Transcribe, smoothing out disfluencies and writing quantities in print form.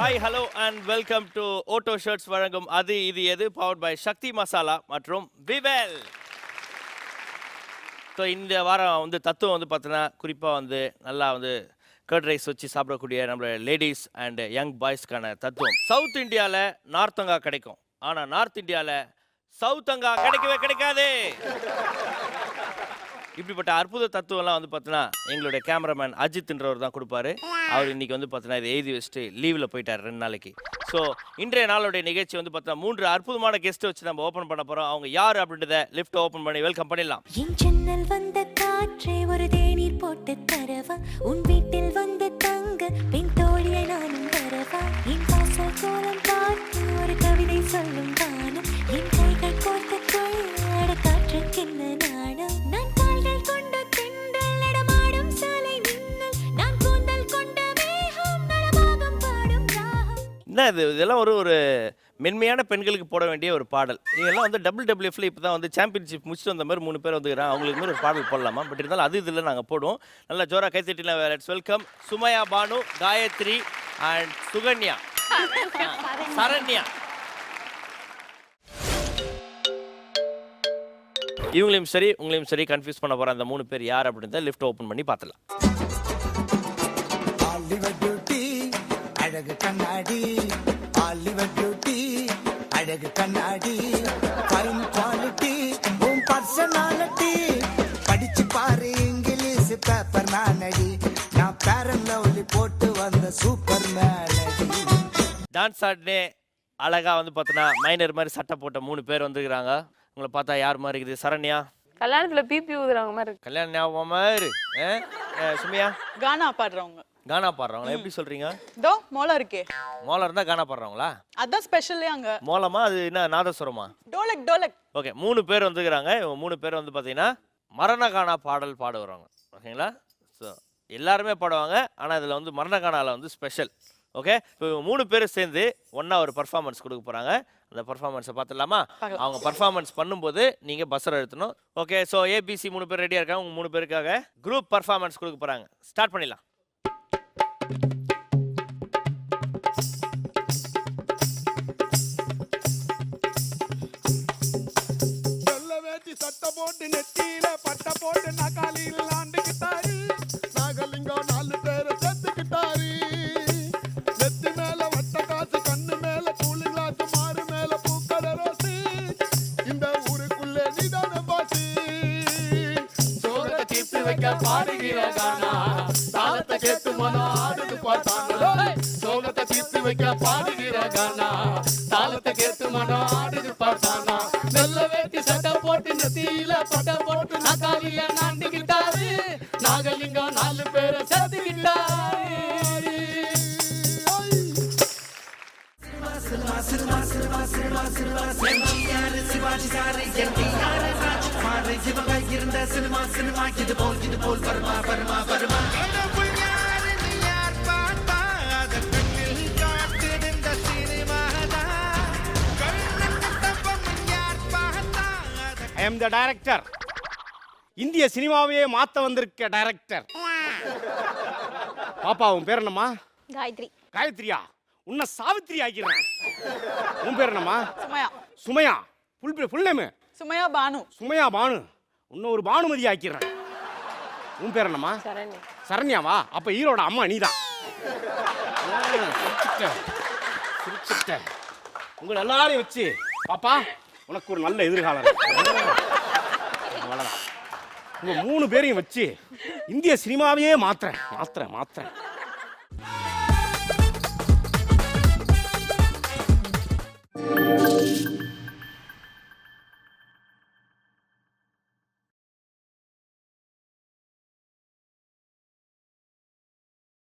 Hi, hello and welcome to Auto Shirts வழங்கும் அது இது எது powered by சக்தி மசாலா மற்றும் விவேல். ஸோ இந்த வாரம் வந்து தத்துவம் வந்து பார்த்தீங்கன்னா குறிப்பாக வந்து நல்லா வந்து கர்ட் ரைஸ் வச்சு சாப்பிடக்கூடிய நம்மளோட லேடிஸ் அண்ட் யங் பாய்ஸ்க்கான தத்துவம். சவுத் இந்தியாவில் நார்த்தங்கா கிடைக்கும், ஆனால் நார்த் இந்தியாவில் சவுத்தங்கா கிடைக்கவே கிடைக்காது. இப்படிப்பட்ட அற்புத தத்துவம்லாம் வந்து பார்த்தீங்கன்னா எங்களுடைய கேமராமேன் அஜித்ன்றவர் தான் கொடுப்பாரு. அவர் இன்னைக்கு வந்து பார்த்தீங்கன்னா இதை எழுதி வச்சுட்டு லீவில் போயிட்டார் 2 நாளைக்கு. ஸோ இன்றைய நாளுடைய நிகழ்ச்சி வந்து பார்த்தீங்கன்னா 3 அற்புதமான கெஸ்ட் வச்சு நம்ம ஓப்பன் பண்ண போகிறோம். அவங்க யார் அப்படின்றத லிஃப்ட் ஓப்பன் பண்ணி வெல்கம் பண்ணிடலாம். என் ஜன்னல் வந்த காற்றே ஒரு தேநீர் போட்டு தரவா, உன் வீட்டில் வந்து தங்க பின் தோழியை நானும் தரவா, என் வாசல் கோலம் பார்த்து ஒரு கவிதை சொல்லும் தானம், என் கைகள் கோர்த்து கொள்ளாட காற்றுக்கென்ன நாணம், நான் கால்கள் கொண்ட தென்றல் நடமாடும் சாலை மின்னல், நான் கூந்தல் கொண்ட மேகம் நடமாகம் பாடும் ராகம். என்ன இதெல்லாம் ஒரு மென்மையான பெண்களுக்கு போட வேண்டிய ஒரு பாடல். இதெல்லாம் வந்து WWFல இப்போ தான் வந்து சாம்பியன்ஷிப் முடிச்சுட்டு வந்த மாதிரி 3 பேர் வந்துக்கிறாங்க. அவங்களுக்கு மாதிரி ஒரு பாடல் போடலாமா? பட் இருந்தாலும் அது இதில் நாங்கள் போடுவோம். நல்லா ஜோரா கைத்தட்டிலாம். Let's welcome Sumaiya Banu, Gayathri and Sukanya, Saranya. இவங்களையும் சரி உங்களையும் சரி கன்ஃபியூஸ் பண்ண போகிற அந்த 3 பேர் யார் அப்படின்றத லிஃப்ட் ஓப்பன் பண்ணி பார்த்துலாம். அழகு கண்ணாடி, ஆலிவர் பியூட்டி, அழகு கண்ணாடி, ஃபைன் குவாலிட்டி, உன் பர்சனாலிட்டி, படிச்சு பாரு இங்கிலீஷ் பேப்பர் நானடி, நான் பேரன் லவ்லி போட்டு வந்த சூப்பர் மேனடி. டான்ஸ் ஆடினே அழகா வந்து பார்த்தோன்னா மைனர் மாதிரி சட்டை போட்ட 3 பேர் வந்துருக்குறாங்க. உங்களை பார்த்தா யார் மாதிரி இருக்குது? சரண்யா கல்யாணத்துல பிபி ஊதுறவங்க மாதிரி இருக்கு. கல்யாணம் ஞாபகம் மாதிரி. சுமையா கானா பாடுறவங்க. கானா பாடுறவங்களா? எப்படி சொல்றீங்க? தோ மோளம் இருக்கே. மோளம் இருந்தா கானா பாடுறவங்களா? அதான் ஸ்பெஷலே அங்க. மோளமா? அது என்ன நாதஸ்வரமா? டோலக் டோலக். ஓகே, 3 பேர் வந்துக்கிறாங்க. இவங்க 3 பேர் வந்து பார்த்தீங்கன்னா மரண கானா பாடல் பாடுவாங்க. ஓகேங்களா? ஸோ எல்லாருமே பாடுவாங்க, ஆனால் இதில் வந்து மரண கானாவில் வந்து ஸ்பெஷல். ஓகே, இப்போ 3 பேரும் சேர்ந்து ஒன்றா ஒரு பர்ஃபார்மன்ஸ் கொடுக்க போகிறாங்க. அந்த பர்ஃபார்மன்ஸை பார்த்துடலாமா? அவங்க பர்ஃபார்மன்ஸ் பண்ணும்போது நீங்கள் பஸ்ஸர் அழுத்தணும். ஓகே, ஸோ ABC 3 பேர் ரெடியாக இருக்காங்க. உங்கள் 3 பேருக்காக குரூப் பர்ஃபார்மன்ஸ் கொடுக்க போகிறாங்க. ஸ்டார்ட் பண்ணிடலாம். சட்டை போட்டு நெத்தியில பட்டை போட்டு நகாலியில் ஆண்டுகிட்டாரு, நாகலிங்கம் 4 பேரை சேர்த்துக்கிட்டாரு, நெத்தி மேல வட்ட காசு, கண்ணு மேல கூலி கிளாஸ், மாறு மேல பூக்கடை ரோசு, இந்த ஊருக்குள்ளே நீதான பாசு, சோகத்தை தீர்த்து வைக்க பாடுகிற கானா, தாளத்தை கேட்டு மனம் ஆடுது பார்த்தாங்க, சோகத்தை தீர்த்து வைக்க பாடுகிற கானா, தாளத்தை கேட்டு மனம் ஆடுது பார்த்தானா, நல்ல வேட்டி சட்டை போட்டு நெத்தியில பட்டை போட்டு நகாலில நாண்டிக்கிட்டாரு, நாகலிங்கம் 4 பேரை சேர்த்துக்கிட்டாரு. I am the director. இந்திய சினிமாவையே மாத்த வந்திருக்க டைரக்டர். பாப்பா உன் பேர் என்னம்மா? காயத்ரி. காயத்ரியா? உன்னை சாவித்ரி ஆக்கிறேன். உன் பேர் என்னம்மா? சுமையா. சுமையா? Full name? சுமையா பானு. சுமையா பானு. உன்னை ஒரு பானுமதி ஆக்கிறேன். உன் பேர் என்னம்மா? சரண்யா. சரண்யாவா? அப்ப ஈரோட அம்மா நீதான். சிரிச்சிட்ட. உங்களை எல்லாரையும் வச்சு பாப்பா உனக்கு ஒரு நல்ல எதிர்காலம். உங்க 3 பேரையும் வச்சு இந்திய சினிமாவையே மாத்துறேன்.